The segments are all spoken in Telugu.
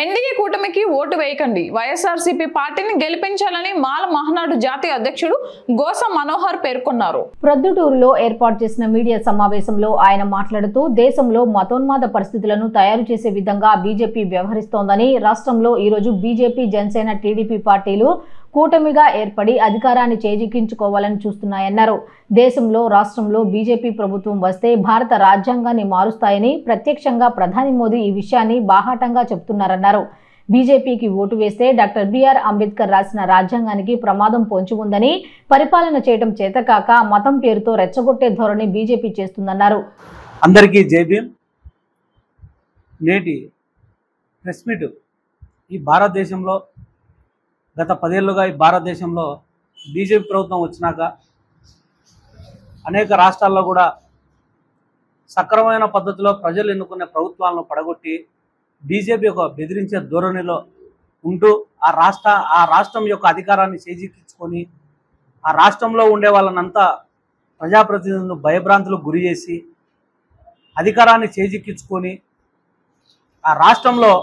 ఎన్డీఏ కూటమికి ఓటు వేయకండి, వైఎస్ఆర్సీపీ పార్టీని గెలిపించాలని మాల మహానాడు జాతీయ అధ్యక్షుడు గోస మనోహర్ పేర్కొన్నారు. ప్రొద్దుటూరులో ఏర్పాటు చేసిన మీడియా సమావేశంలో ఆయన మాట్లాడుతూ దేశంలో మతోన్మాద పరిస్థితులను తయారు చేసే విధంగా బీజేపీ వ్యవహరిస్తోందని, రాష్ట్రంలో ఈరోజు బీజేపీ, జనసేన, టీడీపీ పార్టీలు కూటమిగా ఏర్పడి అధికారాన్ని చేజిక్కించుకోవాలని చూస్తున్నాయన్నారు. దేశంలో, రాష్ట్రంలో బీజేపీ ప్రభుత్వం వస్తే భారత రాజ్యాంగాన్ని మారుస్తాయని ప్రత్యక్షంగా ప్రధాని మోదీ ఈ విషయాన్ని బాహాటంగా చెబుతున్నారన్నారు. బీజేపీకి ఓటు వేస్తే డాక్టర్ బిఆర్ అంబేద్కర్ రాసిన రాజ్యాంగానికి ప్రమాదం పొంచి ఉందని, పరిపాలన చేయడం చేతకాక మతం పేరుతో రెచ్చగొట్టే ధోరణి బీజేపీ చేస్తుందన్నారు. అందరికీ జై భీమ్. నేటి ప్రెస్ మీట్ ఈ భారతదేశంలో గత 10 ఏళ్లుగా ఈ భారతదేశంలో బీజేపీ ప్రభుత్వం వచ్చినాక అనేక రాష్ట్రాల్లో కూడా సక్రమమైన పద్ధతిలో ప్రజలు ఎన్నుకునే ప్రభుత్వాలను పడగొట్టి బీజేపీ ఒక బెదిరించే ధోరణిలో ఉంటూ ఆ రాష్ట్రం యొక్క అధికారాన్ని చేజిక్కించుకొని ఆ రాష్ట్రంలో ఉండే వాళ్ళనంతా ప్రజాప్రతినిధులను భయభ్రాంతులకు గురి చేసి అధికారాన్ని చేజిక్కించుకొని ఆ రాష్ట్రంలో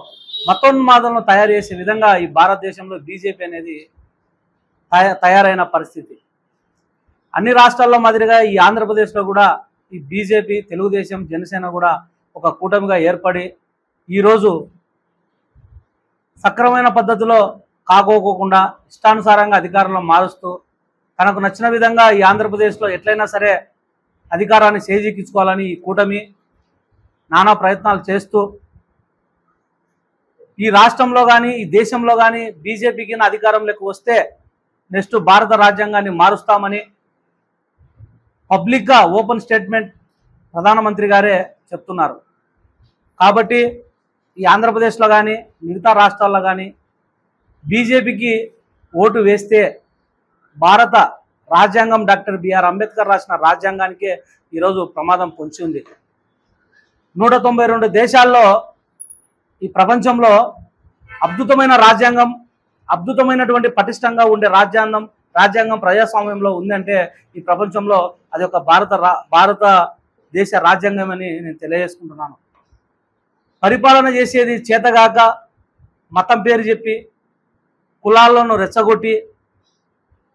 మతోన్మాదాలను తయారు చేసే విధంగా ఈ భారతదేశంలో బీజేపీ అనేది తయారైన పరిస్థితి. అన్ని రాష్ట్రాల్లో మాదిరిగా ఈ ఆంధ్రప్రదేశ్లో కూడా ఈ బీజేపీ, తెలుగుదేశం, జనసేన కూడా ఒక కూటమిగా ఏర్పడి ఈరోజు సక్రమమైన పద్ధతిలో కాకోకుండా ఇష్టానుసారంగా అధికారంలో మారుస్తూ తనకు నచ్చిన విధంగా ఈ ఆంధ్రప్రదేశ్లో ఎట్లయినా సరే అధికారాన్ని చేజిక్కించుకోవాలని ఈ కూటమి నానా ప్రయత్నాలు చేస్తూ ఈ రాష్ట్రంలో కానీ ఈ దేశంలో కానీ బీజేపీకి అధికారంలోకి వస్తే నెక్స్ట్ భారత రాజ్యాంగాన్ని మారుస్తామని పబ్లిక్గా ఓపెన్ స్టేట్మెంట్ ప్రధానమంత్రి గారే చెప్తున్నారు. కాబట్టి ఈ ఆంధ్రప్రదేశ్లో కానీ మిగతా రాష్ట్రాల్లో కానీ బీజేపీకి ఓటు వేస్తే భారత రాజ్యాంగం డాక్టర్ బిఆర్ అంబేద్కర్ రాసిన రాజ్యాంగానికే ఈరోజు ప్రమాదం పొంచి ఉంది. 192 దేశాల్లో ఈ ప్రపంచంలో అద్భుతమైన రాజ్యాంగం, అద్భుతమైనటువంటి పటిష్టంగా ఉండే రాజ్యాంగం ప్రజాస్వామ్యంలో ఉందంటే ఈ ప్రపంచంలో అది ఒక భారతదేశ రాజ్యాంగం అని నేను తెలియజేసుకుంటున్నాను. పరిపాలన చేసేది చేతగాక మతం పేరు చెప్పి కులాలను రెచ్చగొట్టి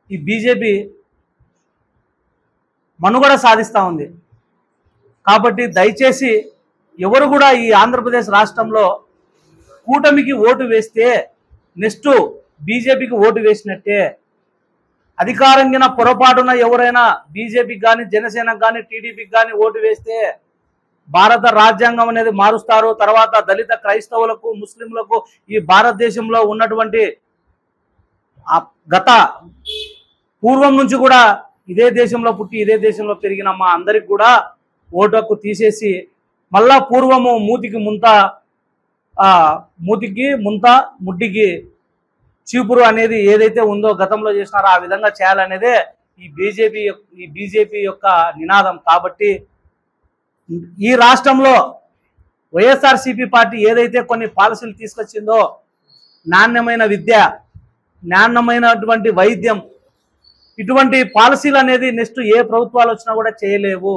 ఈ బీజేపీ మనుగడ సాధిస్తూ ఉంది. కాబట్టి దయచేసి ఎవరు కూడా ఈ ఆంధ్రప్రదేశ్ రాష్ట్రంలో కూటమికి ఓటు వేస్తే నెక్స్ట్ బీజేపీకి ఓటు వేసినట్టే. అధికారంగా పొరపాటున ఎవరైనా బీజేపీకి కానీ, జనసేనకు కానీ, టీడీపీకి కానీ ఓటు వేస్తే భారత రాజ్యాంగం అనేది మారుస్తారు. తర్వాత దళిత, క్రైస్తవులకు, ముస్లింలకు ఈ భారతదేశంలో ఉన్నటువంటి గత పూర్వం నుంచి కూడా ఇదే దేశంలో పుట్టి ఇదే దేశంలో పెరిగిన మా అందరికి కూడా ఓటు హక్కు తీసేసి మళ్ళా పూర్వము మూతికి ముంత ముడ్డికి చీపురు అనేది ఏదైతే ఉందో గతంలో చేసినారో ఆ విధంగా చేయాలనేదే ఈ బీజేపీ యొక్క నినాదం. కాబట్టి ఈ రాష్ట్రంలో వైఎస్ఆర్సీపీ పార్టీ ఏదైతే కొన్ని పాలసీలు తీసుకొచ్చిందో నాణ్యమైన విద్య, నాణ్యమైనటువంటి వైద్యం, ఇటువంటి పాలసీలు అనేది నెక్స్ట్ ఏ ప్రభుత్వాలు వచ్చినా కూడా చేయలేవు.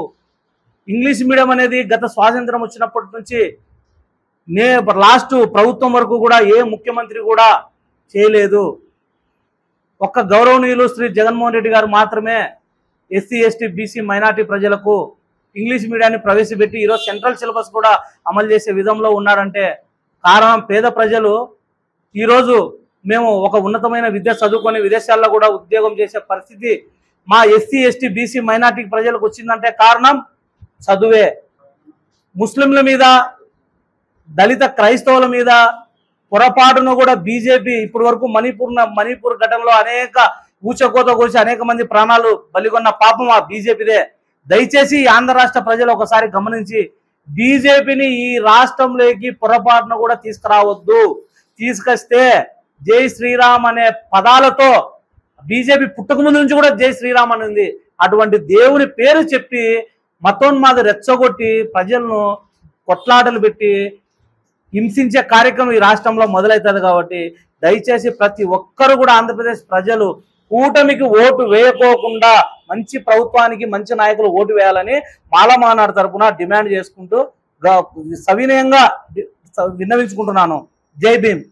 ఇంగ్లీష్ మీడియం అనేది గత స్వాతంత్రం వచ్చినప్పటి నుంచి లాస్ట్ ప్రభుత్వం వరకు కూడా ఏ ముఖ్యమంత్రి కూడా చేయలేదు. ఒక్క గౌరవనీయులు శ్రీ జగన్మోహన్ రెడ్డి గారు మాత్రమే ఎస్సీ, ఎస్టీ, బీసీ, మైనార్టీ ప్రజలకు ఇంగ్లీష్ మీడియాన్ని ప్రవేశపెట్టి ఈరోజు సెంట్రల్ సిలబస్ కూడా అమలు చేసే విధంలో ఉన్నారంటే కారణం పేద ప్రజలు ఈరోజు మేము ఒక ఉన్నతమైన విద్య చదువుకొని విదేశాల్లో కూడా ఉద్యోగం చేసే పరిస్థితి మా ఎస్సీ, ఎస్టీ, బీసీ, మైనార్టీ ప్రజలకు వచ్చిందంటే కారణం చదువే. ముస్లింల మీద, దళిత, క్రైస్తవుల మీద పొరపాటును కూడా బీజేపీ ఇప్పటి వరకు మణిపూర్ ఘటనలో అనేక ఊచకోత కోసి అనేక మంది ప్రాణాలు బలిగొన్న పాపం ఆ బీజేపీదే. దయచేసి ఆంధ్ర రాష్ట్ర ప్రజలు ఒకసారి గమనించి బీజేపీని ఈ రాష్ట్రంలోకి పొరపాటును కూడా తీసుకురావద్దు. తీసుకొస్తే జై శ్రీరామ్ అనే పదాలతో బీజేపీ పుట్టక ముందు నుంచి కూడా జై శ్రీరామ్ అని ఉంది. అటువంటి దేవుని పేరు చెప్పి మతోన్మాద రెచ్చగొట్టి ప్రజలను కొట్లాటలు పెట్టి హింసించే కార్యక్రమం ఈ రాష్ట్రంలో మొదలవుతుంది. కాబట్టి దయచేసి ప్రతి ఒక్కరు కూడా ఆంధ్రప్రదేశ్ ప్రజలు కూటమికి ఓటు వేయకోకుండా మంచి ప్రభుత్వానికి, మంచి నాయకులు ఓటు వేయాలని మాల మహానాడు తరపున డిమాండ్ చేసుకుంటూ సవినయంగా విన్నవించుకుంటున్నాను. జై భీమ్.